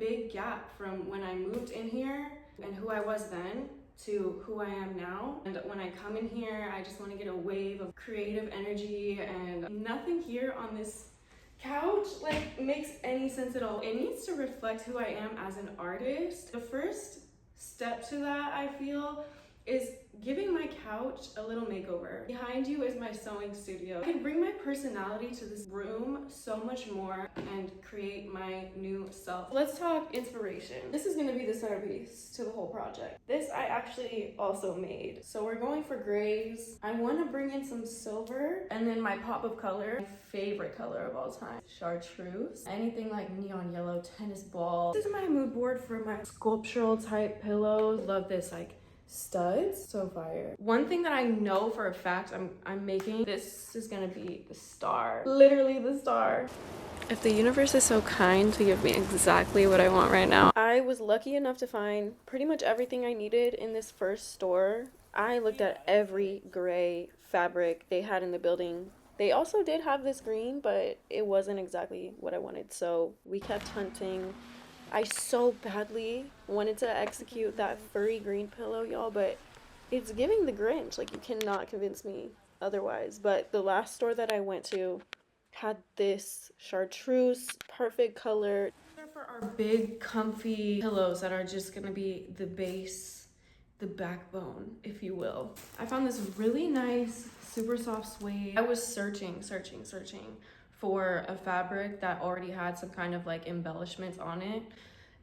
big gap from when I moved in here and who I was then to who I am now. And when I come in here, I just want to get a wave of creative energy, and nothing here on this couch like makes any sense at all. It needs to reflect who I am as an artist. The first step to that, I feel, is giving my couch a little makeover. Behind you is my sewing studio. I can bring my personality to this room so much more and create my new self. Let's talk inspiration. This is gonna be the centerpiece to the whole project. This I actually also made. So we're going for grays. I wanna bring in some silver, and then my pop of color, my favorite color of all time, chartreuse. Anything like neon yellow, tennis ball. This is my mood board for my sculptural type pillows. Love this like studs, so fire. One thing that I know for a fact I'm making, this is gonna be the star, literally the star. If the universe is so kind to give me exactly what I want right now. I was lucky enough to find pretty much everything I needed in this first store. I looked at every gray fabric they had in the building. They also did have this green, but it wasn't exactly what I wanted, so we kept hunting. I so badly wanted to execute that furry green pillow, y'all, but it's giving the Grinch. Like, you cannot convince me otherwise. But the last store that I went to had this chartreuse, perfect color. They're for our big, comfy pillows that are just gonna be the base, the backbone, if you will. I found this really nice, super soft suede. I was searching for a fabric that already had some kind of like embellishments on it.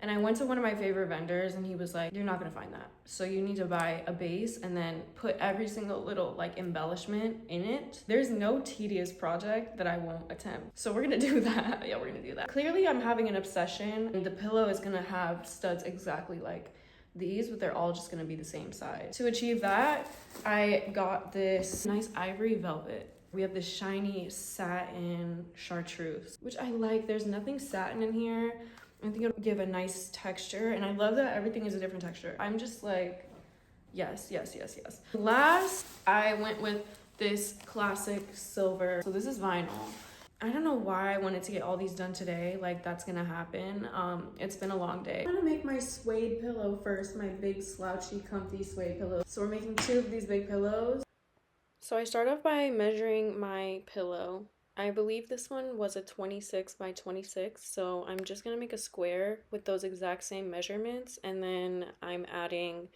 And I went to one of my favorite vendors and he was like, you're not gonna find that. So you need to buy a base and then put every single little like embellishment in it. There's no tedious project that I won't attempt. So we're gonna do that. Yeah, we're gonna do that. Clearly I'm having an obsession, and the pillow is gonna have studs exactly like these, but they're all just gonna be the same size. To achieve that, I got this nice ivory velvet. We have this shiny satin chartreuse, which I like. There's nothing satin in here. I think it'll give a nice texture, and I love that everything is a different texture. I'm just like, yes. Last, I went with this classic silver. So this is vinyl. I don't know why I wanted to get all these done today. Like, that's gonna happen. It's been a long day. I'm gonna make my suede pillow first, my big slouchy comfy suede pillow. So we're making 2 of these big pillows. So I start off by measuring my pillow. I believe this one was a 26 by 26, so I'm just gonna make a square with those exact same measurements, and then I'm adding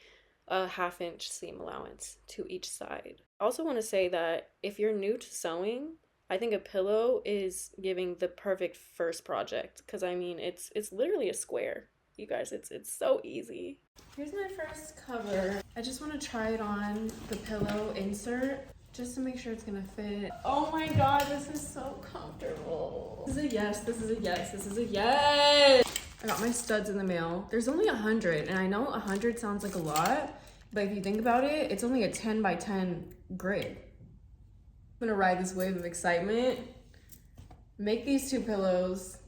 a 1/2 inch seam allowance to each side. I also want to say that if you're new to sewing, I think a pillow is giving the perfect first project, because I mean it's literally a square. You guys, it's so easy. Here's my first cover. I just want to try it on the pillow insert just to make sure it's gonna fit. Oh my god, this is so comfortable. This is a yes, this is a yes, this is a yes. I got my studs in the mail. There's only 100, and I know 100 sounds like a lot, but if you think about it, it's only a 10 by 10 grid. I'm gonna ride this wave of excitement, make these 2 pillows.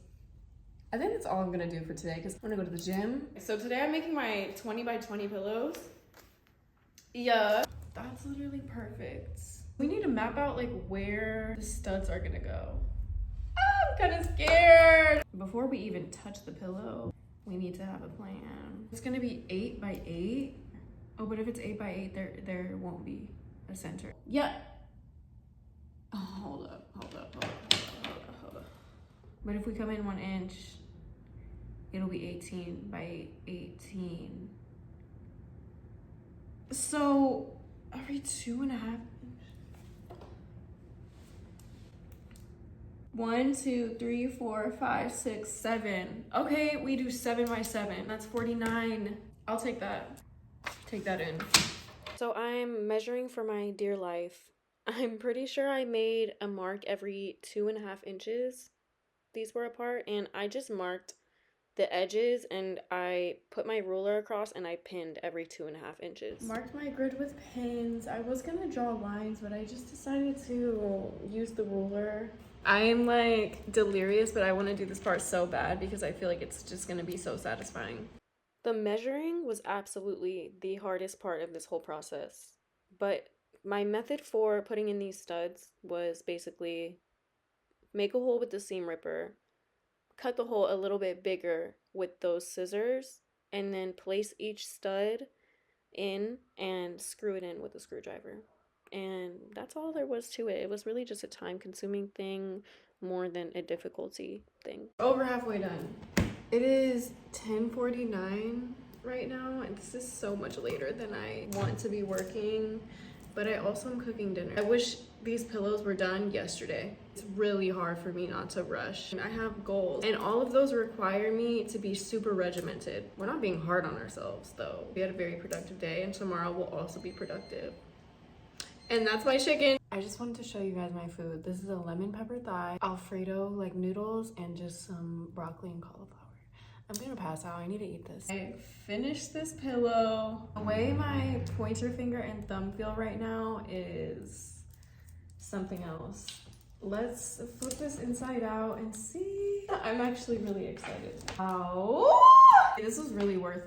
I think that's all I'm gonna do for today because I'm gonna go to the gym. So today I'm making my 20 by 20 pillows. Yeah, that's literally perfect. We need to map out like where the studs are gonna go. I'm kind of scared. Before we even touch the pillow, we need to have a plan. It's gonna be 8 by 8. Oh, but if it's 8 by 8, there won't be a center. Yeah. Oh, hold up. But if we come in 1 inch, it'll be 18 by 18. So every 2.5. 1, 2, 3, 4, 5, 6, 7. Okay, we do 7 by 7. That's 49. I'll take that. Take that in. So I'm measuring for my dear life. I'm pretty sure I made a mark every 2.5 inches. These were apart, and I just marked the edges, and I put my ruler across and I pinned every 2.5 inches. Marked my grid with pins. I was gonna draw lines, but I just decided to use the ruler. I'm like delirious, but I want to do this part so bad because I feel like it's just gonna be so satisfying. The measuring was absolutely the hardest part of this whole process, but my method for putting in these studs was basically make a hole with the seam ripper, cut the hole a little bit bigger with those scissors and then place each stud in and screw it in with a screwdriver. And that's all there was to it. It was really just a time-consuming thing more than a difficulty thing. Over halfway done. It is 10:49 right now, and this is so much later than I want to be working, but I also am cooking dinner. I wish these pillows were done yesterday. It's really hard for me not to rush. And I have goals, and all of those require me to be super regimented. We're not being hard on ourselves though. We had a very productive day, and tomorrow will also be productive. And that's my chicken. I just wanted to show you guys my food. This is a lemon pepper thigh, Alfredo like noodles, and just some broccoli and cauliflower. I'm gonna pass out. I need to eat this. I finished this pillow. The way my pointer finger and thumb feel right now is something else. Let's flip this inside out and see. I'm actually really excited. Oh, this was really worth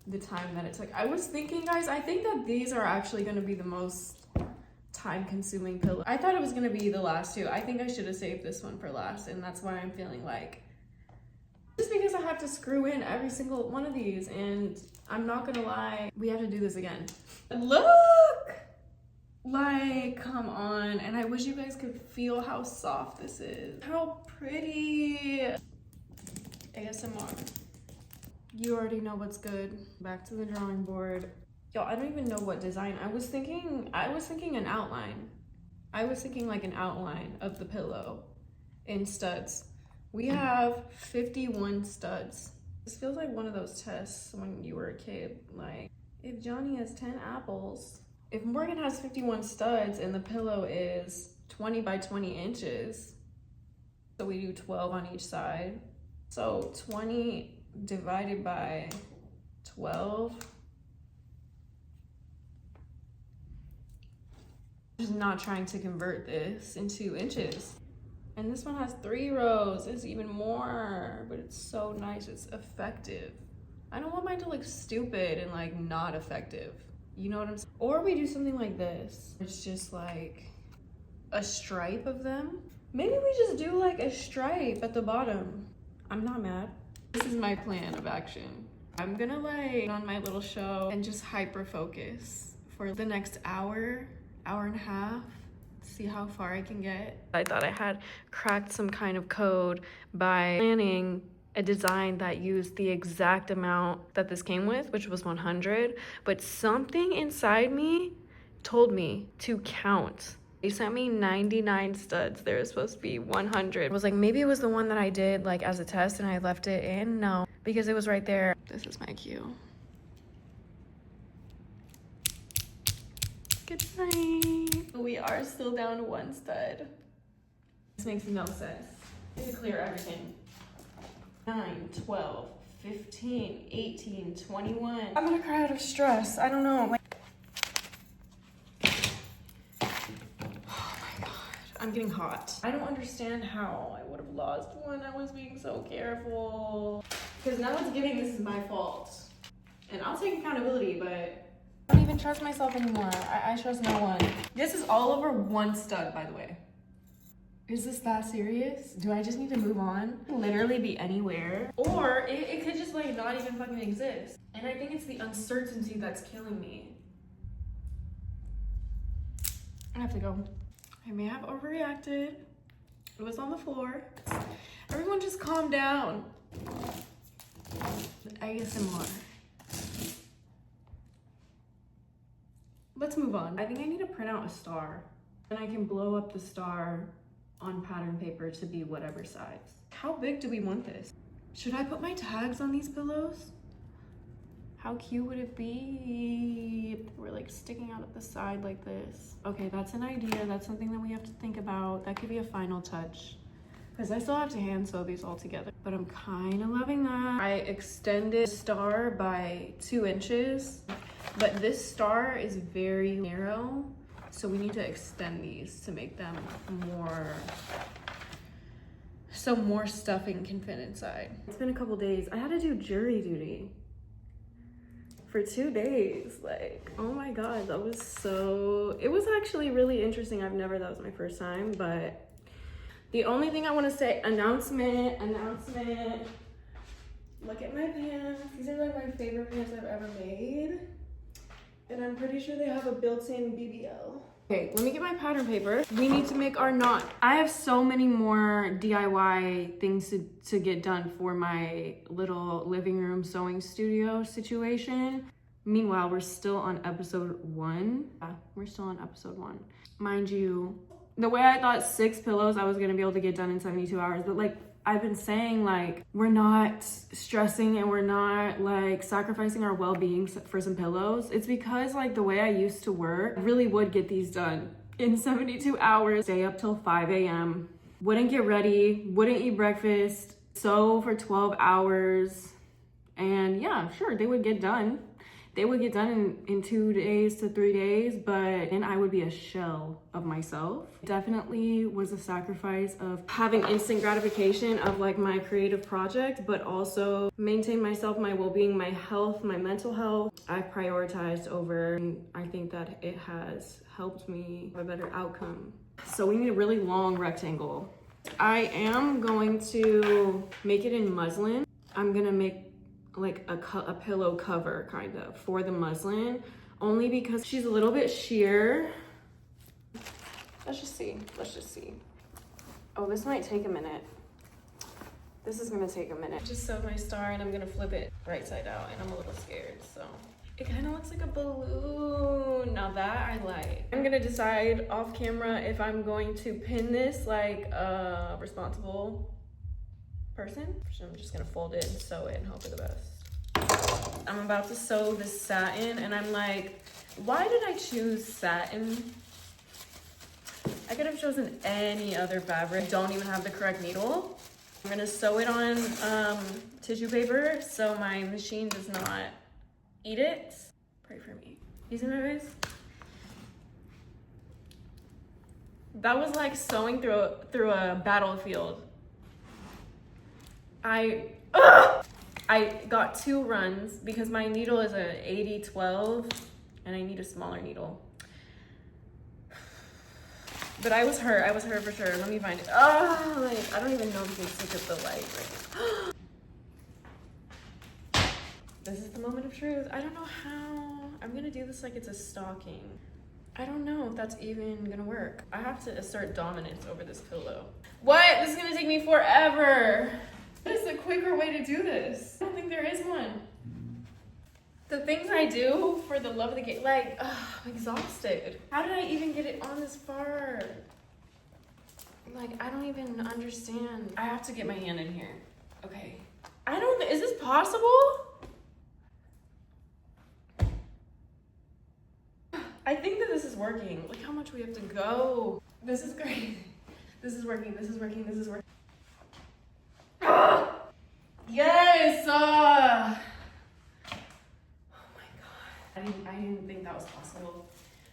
the time that it took. I was thinking, guys, I think that these are actually gonna be the most time-consuming pillow. I thought it was gonna be the last two. I think I should have saved this one for last, and that's why I'm feeling like, just because I have to screw in every single one of these, and I'm not gonna lie, we have to do this again. Look! Like, come on. And I wish you guys could feel how soft this is. How pretty. ASMR. You already know what's good. Back to the drawing board. Yo, I don't even know what design. I was thinking an outline. I was thinking like an outline of the pillow in studs. We have 51 studs. This feels like one of those tests when you were a kid. Like, if Johnny has 10 apples, if Morgan has 51 studs and the pillow is 20 by 20 inches, so we do 12 on each side. So 20 divided by 12. Just not trying to convert this into inches. And this one has 3 rows. It's even more, but it's so nice. It's effective. I don't want mine to look stupid and like not effective. You know what I'm saying? Or we do something like this. It's just like a stripe of them. Maybe we just do like a stripe at the bottom. I'm not mad. This is my plan of action. I'm gonna like on my little show and just hyper focus for the next hour and a half. See how far I can get. I thought I had cracked some kind of code by planning a design that used the exact amount that this came with, which was 100, but something inside me told me to count. They sent me 99 studs. There was supposed to be 100. I was like, maybe it was the one that I did like as a test and I left it in. No, because it was right there. This is my cue. Good night. We are still down to 1 stud. This makes no sense. To clear everything. 9, 12, 15, 18, 21. I'm gonna cry out of stress. I don't know. Oh my god. I'm getting hot. I don't understand how I would have lost one. I was being so careful. Because now it's giving this is my fault. And I'll take accountability, but I don't even trust myself anymore. I trust no one. This is all over 1 stud, by the way. Is this that serious? Do I just need to move on? Literally be anywhere. Or it could just like not even fucking exist. And I think it's the uncertainty that's killing me. I have to go. I may have overreacted. It was on the floor. Everyone just calm down. ASMR. Let's move on. I think I need to print out a star. And I can blow up the star on pattern paper to be whatever size. How big do we want this? Should I put my tags on these pillows? How cute would it be if they were like sticking out at the side like this? Okay, that's an idea. That's something that we have to think about. That could be a final touch. Because I still have to hand sew these all together. But I'm kind of loving that. I extended star by 2 inches, but this star is very narrow. So we need to extend these to make them more, so more stuffing can fit inside. It's been a couple days. I had to do jury duty for 2 days. Like, oh my God, that was so, it was actually really interesting. That was my first time, but the only thing I want to say, announcement. Look at my pants. These are like my favorite pants I've ever made. And I'm pretty sure they have a built-in BBL. Okay, let me get my pattern paper. We need to make our knot. I have so many more DIY things to get done for my little living room sewing studio situation. Meanwhile, we're still on episode 1. Yeah, we're still on episode 1. Mind you, the way I thought 6 pillows I was gonna be able to get done in 72 hours, but like I've been saying, like, we're not stressing and we're not like sacrificing our well-being for some pillows. It's because like the way I used to work, I really would get these done in 72 hours, stay up till 5 a.m. Wouldn't get ready, wouldn't eat breakfast, sew for 12 hours. And yeah, sure, they would get done. They would get done in 2 days to 3 days, but then I would be a shell of myself. Definitely was a sacrifice of having instant gratification of like my creative project, but also maintain myself, my well-being, my health, my mental health. I've prioritized over, and I think that it has helped me have a better outcome. So we need a really long rectangle. I am going to make it in muslin. I'm gonna make like a pillow cover kind of for the muslin, only because she's a little bit sheer. Let's just see. Oh, this might take a minute. This is gonna take a minute. Just sewed my star and I'm gonna flip it right side out, and I'm a little scared, so. It kind of looks like a balloon. Now that I like. I'm gonna decide off camera if I'm going to pin this like a responsible person. So I'm just gonna fold it and sew it and hope for the best. I'm about to sew this satin and I'm like, why did I choose satin? I could have chosen any other fabric. I don't even have the correct needle. I'm gonna sew it on tissue paper so my machine does not eat it. Pray for me. You see my face? That was like sewing through a battlefield. I got 2 runs because my needle is a 80-12 and I need a smaller needle. But I was hurt for sure. Let me find it. Oh, like, I don't even know if you can see up the light right now. This is the moment of truth. I don't know how. I'm gonna do this like it's a stocking. I don't know if that's even gonna work. I have to assert dominance over this pillow. What? This is gonna take me forever. What is a quicker way to do this? I don't think there is one. The things I do for the love of the game, like, I'm exhausted. How did I even get it on this far? Like, I don't even understand. I have to get my hand in here. Okay. Is this possible? I think that this is working. Look how much we have to go. This is great. This is working. Yes! Oh my god. I didn't think that was possible.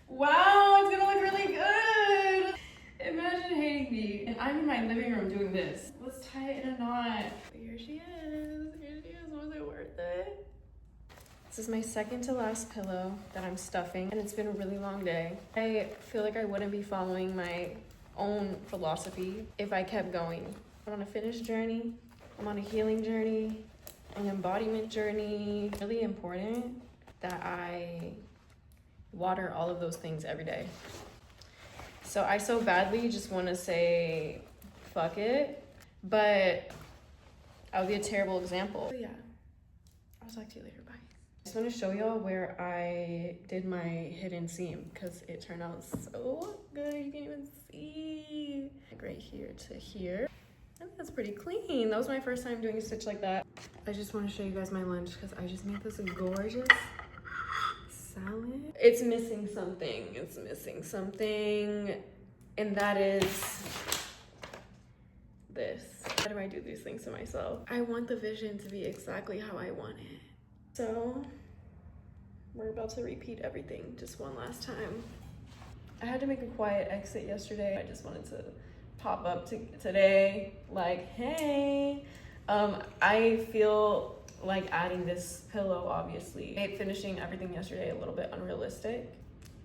Wow, it's gonna look really good! Imagine hating me. And I'm in my living room doing this. Let's tie it in a knot. Here she is. Was it worth it? This is my second to last pillow that I'm stuffing, and it's been a really long day. I feel like I wouldn't be following my own philosophy if I kept going. I'm on a finish journey. I'm on a healing journey, an embodiment journey. Really important that I water all of those things every day. So I so badly just want to say, fuck it, but I would be a terrible example. But yeah, I'll talk to you later, bye. I just want to show y'all where I did my hidden seam because it turned out so good, you can't even see. Like right here to here. I think that's pretty clean. That was my first time doing a stitch like that. I just want to show you guys my lunch because I just made this gorgeous salad. It's missing something. And that is this. How do I do these things to myself? I want the vision to be exactly how I want it. So we're about to repeat everything just one last time. I had to make a quiet exit yesterday. I just wanted to pop up today like, hey, I feel like adding this pillow, obviously. Finishing everything yesterday a little bit unrealistic.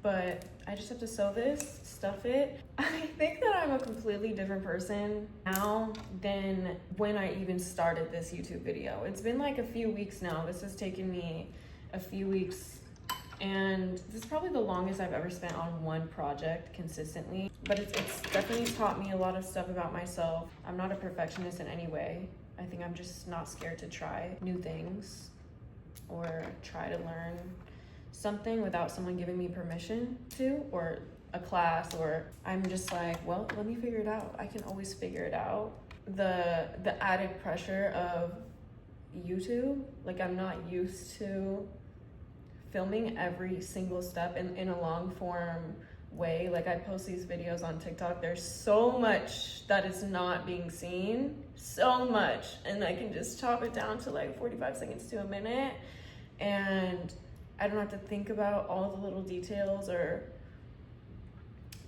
but I just have to sew this, stuff it. I think that I'm a completely different person now than when I even started this YouTube video. It's been like a few weeks now. This has taken me a few weeks, and this is probably the longest I've ever spent on one project consistently. But it's definitely taught me a lot of stuff about myself. I'm not a perfectionist in any way. I think I'm just not scared to try new things or try to learn something without someone giving me permission to, or a class, or I'm just like, well, let me figure it out. I can always figure it out. The added pressure of YouTube, like I'm not used to filming every single step in a long form way. Like I post these videos on TikTok, there's so much that is not being seen, so much, and I can just chop it down to like 45 seconds to a minute, and I don't have to think about all the little details or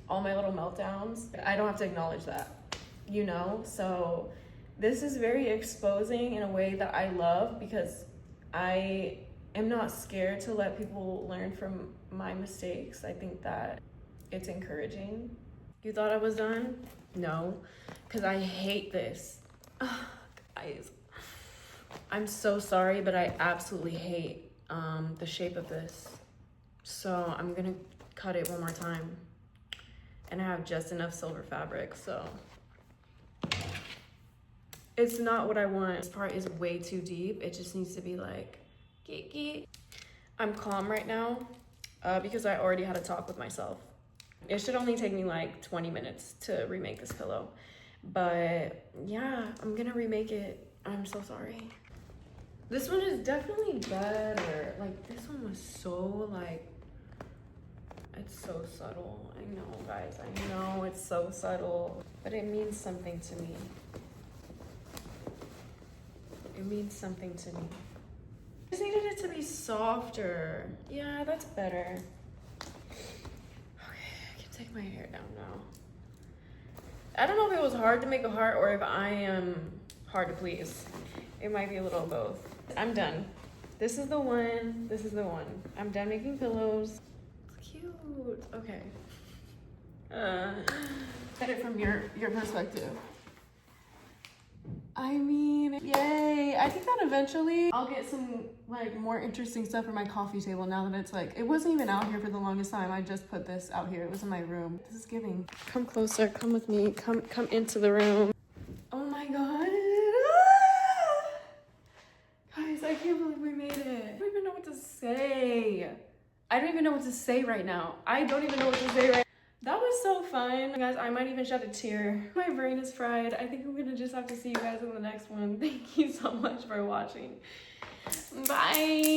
all my little meltdowns. I don't have to acknowledge that, you know? So this is very exposing in a way that I love, because I am not scared to let people learn from my mistakes. I think that it's encouraging. You thought I was done? No, because I hate this. Ugh, guys, I'm so sorry, but I absolutely hate the shape of this. So I'm gonna cut it one more time. And I have just enough silver fabric, so it's not what I want. This part is way too deep. It just needs to be like, geeky. I'm calm right now because I already had a talk with myself. It should only take me like 20 minutes to remake this pillow. But yeah, I'm gonna remake it. I'm so sorry. This one is definitely better. Like this one was so like, it's so subtle. I know, guys, I know it's so subtle, but it means something to me. It means something to me. I just needed it to be softer. Yeah, that's better. Okay, I can take my hair down now. I don't know if it was hard to make a heart or if I am hard to please. It might be a little of both. I'm done. This is the one. This is the one. I'm done making pillows. It's cute. Okay. Get it from your perspective. I mean, yay. I think that eventually I'll get some like more interesting stuff for my coffee table now that it's like, it wasn't even out here for the longest time. I just put this out here. It was in my room. This is giving. Come closer. Come with me. Come into the room. Oh my God. Guys, I can't believe we made it. I don't even know what to say. I don't even know what to say right now. I don't even know what to say right now. That was so fun. Guys, I might even shed a tear. My brain is fried. I think I'm gonna just have to see you guys in the next one. Thank you so much for watching. Bye.